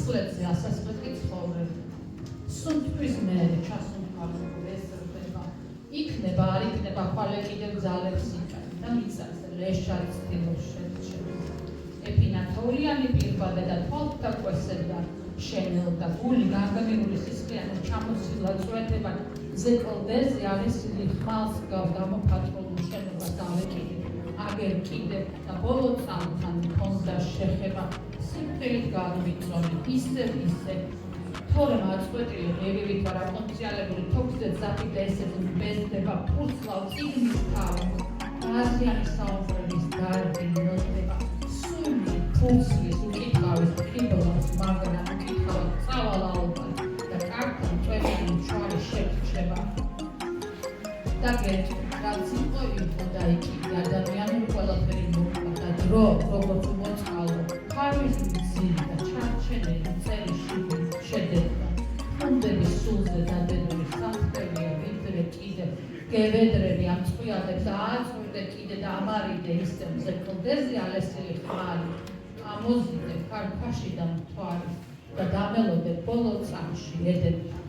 სისხლებზე ასასვლელი ცხოვრება. სუნთქვის მერე ჩასუნთქავებული ეს რბება იქნება, არ იქნება ხვალე კიდევ ძალებს იკანი და მიწას ლეშად ცდილობს შეჩერება. ეფინათოვლიანი პირბადა და თვალთა კვესებდა შენელდა გული განგმირული სისხლიანად ჩამოსილა წვეტება ზეკლდეზე აღესილი ხმალს გამოფათროლულ შენობას დავეკიდე აგერ კიდე და ბოლო წამთან მქონდა შეხება სიმღერით გამიწონი ისევ თორემ აწყვეტილი ღერივით ვარ აკონციალებული თოქზე ძაფი და ესეთი ბეზდება ფულსლავ წიგნის თავი აზიანი საუბრების დარდი ნოტება სული ფულსლის უკითხავის ყიდულას მაგრამ უკითხავად წავალ ალბათ და კარგთან წვეტილი ჩვარი შეფრჩება და გეტყვი რაც იყო და იქი ადამიანური ყველაფერი მოხდა და დრო როგორც მოწყალო ხარვის მცირე და ჩარჩენილი წელი შედებდა ფუნდების სულზე დადებული საფრთხეა ვიდრე კიდე გევედრები ამ წყვილადებს და აწყვიდე კიდე და ამარიდე ისე ზეკლდეზე ალესილი ხმალი ამოზიდე ქარქვაში და მთვარი და დამელოდე ბოლო წამში ედებ